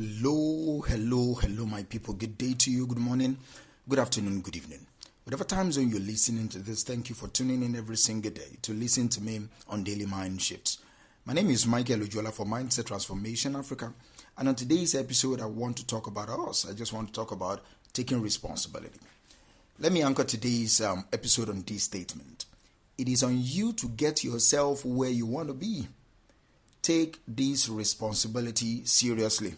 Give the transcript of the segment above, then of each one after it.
Hello, my people. Good day to you, good morning, good afternoon, good evening. Whatever time zone you're listening to this, thank you for tuning in every single day to listen to me on Daily Mind Shifts. My name is Michael Ojola for Mindset Transformation Africa, and on today's episode, I want to talk about us. I just want to talk about taking responsibility. Let me anchor today's episode on this statement. It is on you to get yourself where you want to be. Take this responsibility seriously.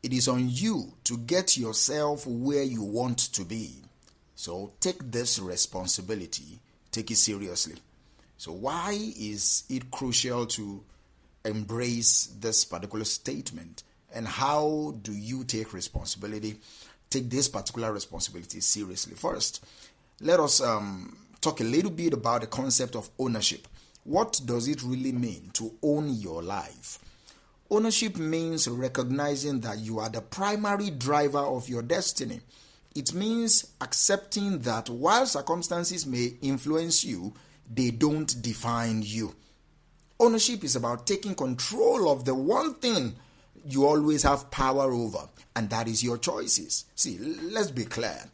It is on you to get yourself where you want to be. So take this responsibility, take it seriously. So why is it crucial to embrace this particular statement? And how do you take this particular responsibility seriously? First, let us talk a little bit about the concept of ownership. What does it really mean to own your life? Ownership means recognizing that you are the primary driver of your destiny. It means accepting that while circumstances may influence you, they don't define you. Ownership is about taking control of the one thing you always have power over, and that is your choices. See, let's be clear.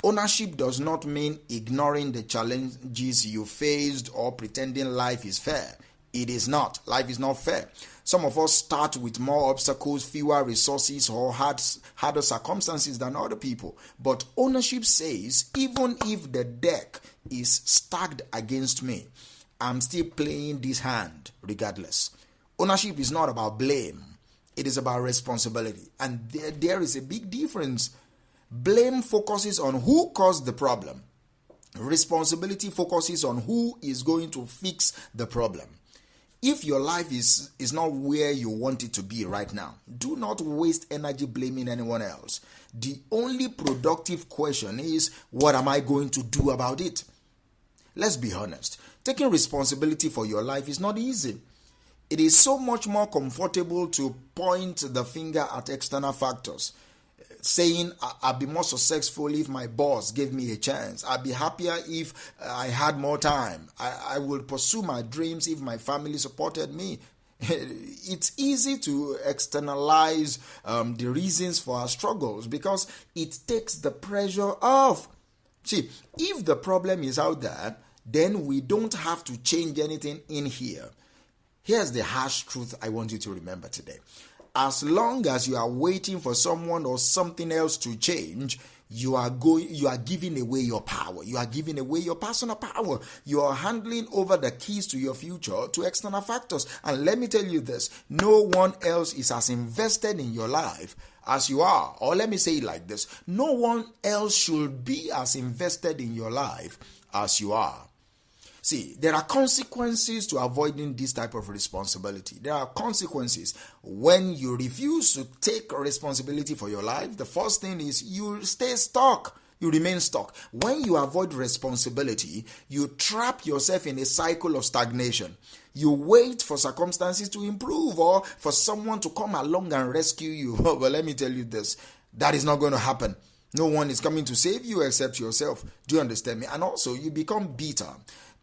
Ownership does not mean ignoring the challenges you faced or pretending life is fair. It is not. Life is not fair. Some of us start with more obstacles, fewer resources, or harder circumstances than other people. But ownership says, even if the deck is stacked against me, I'm still playing this hand regardless. Ownership is not about blame. It is about responsibility. And there is a big difference. Blame focuses on who caused the problem. Responsibility focuses on who is going to fix the problem. If your life is not where you want it to be right now, do not waste energy blaming anyone else. The only productive question is, what am I going to do about it? Let's be honest. Taking responsibility for your life is not easy. It is so much more comfortable to point the finger at external factors, saying I'll be more successful if my boss gave me a chance. I'll be happier if I had more time. I will pursue my dreams if my family supported me. It's easy to externalize the reasons for our struggles because it takes the pressure off. See, if the problem is out there, then we don't have to change anything in here. Here's the harsh truth I want you to remember today. As long as you are waiting for someone or something else to change, you are giving away your power. You are giving away your personal power. You are handing over the keys to your future to external factors. And let me tell you this, no one else is as invested in your life as you are. Or let me say it like this, no one else should be as invested in your life as you are. See, there are consequences to avoiding this type of responsibility. There are consequences when you refuse to take responsibility for your life. The first thing is you stay stuck. You remain stuck. When you avoid responsibility, you trap yourself in a cycle of stagnation. You wait for circumstances to improve or for someone to come along and rescue you. But let me tell you this, that is not going to happen. No one is coming to save you except yourself. Do you understand me? And also, you become bitter.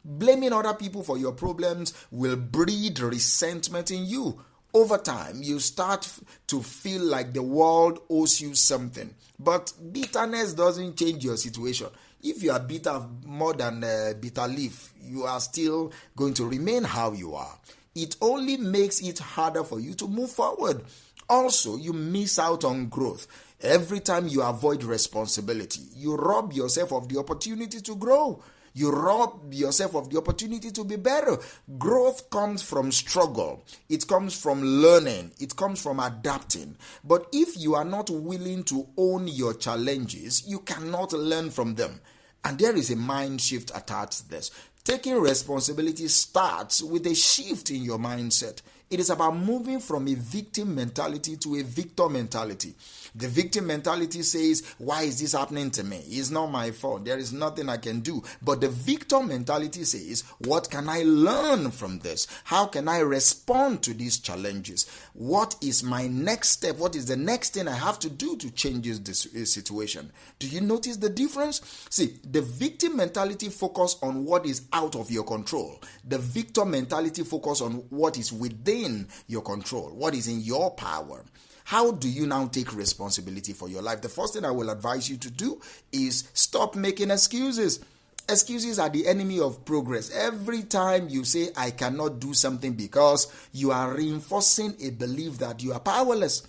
Blaming other people for your problems will breed resentment in you. Over time, you start to feel like the world owes you something. But bitterness doesn't change your situation. If you are bitter more than a bitter leaf, you are still going to remain how you are. It only makes it harder for you to move forward. Also, you miss out on growth. Every time you avoid responsibility, you rob yourself of the opportunity to grow. You rob yourself of the opportunity to be better. Growth comes from struggle. It comes from learning. It comes from adapting. But if you are not willing to own your challenges, you cannot learn from them. And there is a mind shift attached to this. Taking responsibility starts with a shift in your mindset. It is about moving from a victim mentality to a victor mentality. The victim mentality says, why is this happening to me? It's not my fault. There is nothing I can do. But the victor mentality says, what can I learn from this? How can I respond to these challenges? What is my next step? What is the next thing I have to do to change this situation? Do you notice the difference? See, the victim mentality focuses on what is out of your control. The victor mentality focuses on what is within your control, what is in your power. How do you now take responsibility for your life? The first thing I will advise you to do is stop making excuses. Excuses are the enemy of progress. Every time you say, I cannot do something, because you are reinforcing a belief that you are powerless.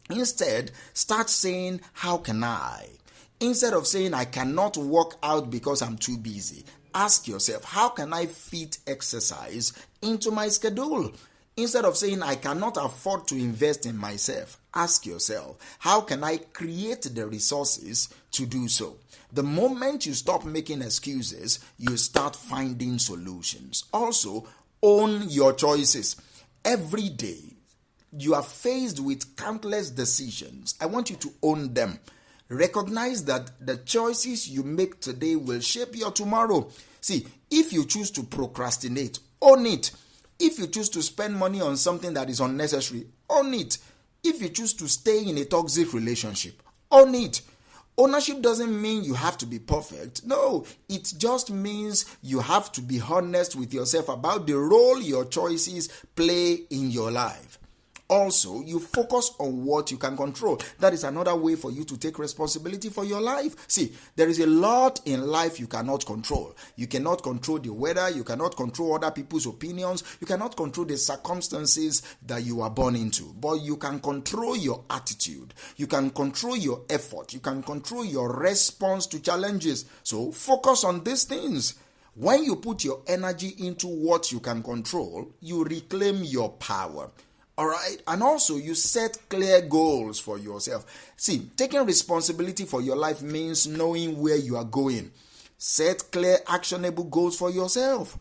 Instead, start saying, how can I? Instead of saying, I cannot work out because I'm too busy, ask yourself, how can I fit exercise into my schedule? Instead of saying, I cannot afford to invest in myself, ask yourself, how can I create the resources to do so? The moment you stop making excuses, you start finding solutions. Also, own your choices. Every day, you are faced with countless decisions. I want you to own them. Recognize that the choices you make today will shape your tomorrow. See, if you choose to procrastinate, own it. If you choose to spend money on something that is unnecessary, own it. If you choose to stay in a toxic relationship, own it. Ownership doesn't mean you have to be perfect. No, it just means you have to be honest with yourself about the role your choices play in your life. Also, you focus on what you can control. That is another way for you to take responsibility for your life. See, there is a lot in life you cannot control. You cannot control the weather. You cannot control other people's opinions. You cannot control the circumstances that you are born into. But you can control your attitude. You can control your effort. You can control your response to challenges. So focus on these things. When you put your energy into what you can control, you reclaim your power. All right. And also, you set clear goals for yourself. See, taking responsibility for your life means knowing where you are going. Set clear, actionable goals for yourself.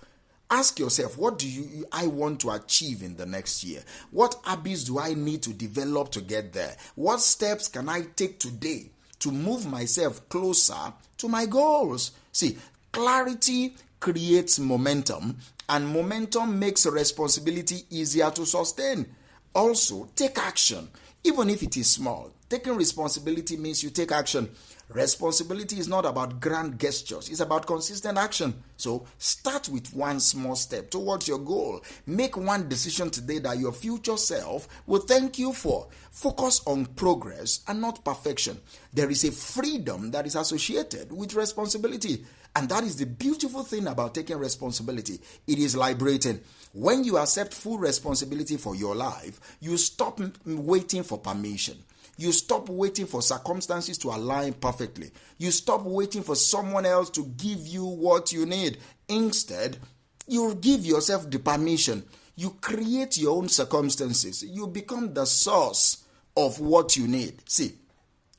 Ask yourself, what do I want to achieve in the next year? What habits do I need to develop to get there? What steps can I take today to move myself closer to my goals? See, clarity creates momentum, and momentum makes responsibility easier to sustain. Also, take action, even if it is small. Taking responsibility means you take action. Responsibility is not about grand gestures. It's about consistent action. So, start with one small step towards your goal. Make one decision today that your future self will thank you for. Focus on progress and not perfection. There is a freedom that is associated with responsibility. And that is the beautiful thing about taking responsibility. It is liberating. When you accept full responsibility for your life, you stop waiting for permission. You stop waiting for circumstances to align perfectly. You stop waiting for someone else to give you what you need. Instead, you give yourself the permission. You create your own circumstances. You become the source of what you need. See,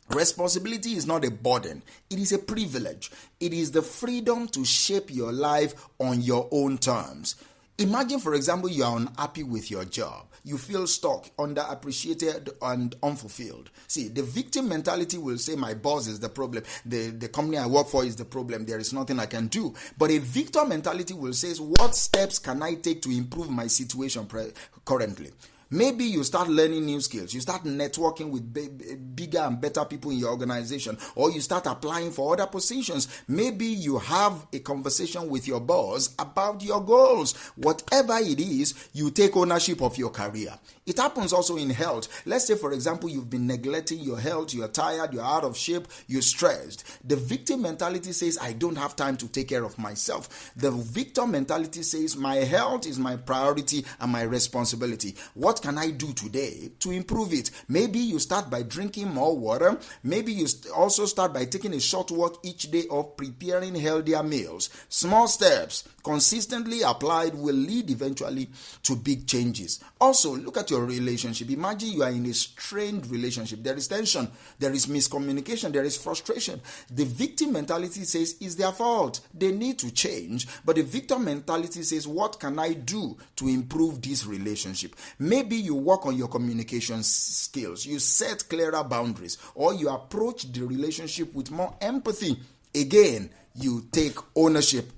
responsibility is not a burden. It is a privilege. It is the freedom to shape your life on your own terms. Imagine, for example, you are unhappy with your job. You feel stuck, underappreciated, and unfulfilled. See, the victim mentality will say, my boss is the problem. The company I work for is the problem. There is nothing I can do. But a victor mentality will say, what steps can I take to improve my situation currently? Maybe you start learning new skills. You start networking with bigger and better people in your organization, or you start applying for other positions. Maybe you have a conversation with your boss about your goals. Whatever it is, you take ownership of your career. It happens also in health. Let's say, for example, you've been neglecting your health. You're tired. You're out of shape. You're stressed. The victim mentality says, I don't have time to take care of myself. The victor mentality says, my health is my priority and my responsibility. What can I do today to improve it? Maybe you start by drinking more water. Maybe you also start by taking a short walk each day or preparing healthier meals. Small steps consistently applied will lead eventually to big changes. Also, look at your relationship. Imagine you are in a strained relationship. There is tension, there is miscommunication, there is frustration. The victim mentality says it's their fault. They need to change. But the victor mentality says, what can I do to improve this relationship? Maybe you work on your communication skills. You set clearer boundaries, or you approach the relationship with more empathy. Again, you take ownership.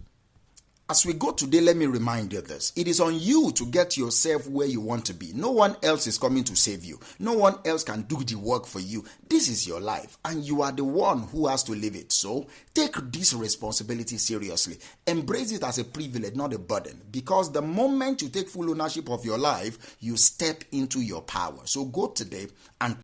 As we go today, let me remind you this. It is on you to get yourself where you want to be. No one else is coming to save you. No one else can do the work for you. This is your life, and you are the one who has to live it. So take this responsibility seriously. Embrace it as a privilege, not a burden. Because the moment you take full ownership of your life, you step into your power. So go today and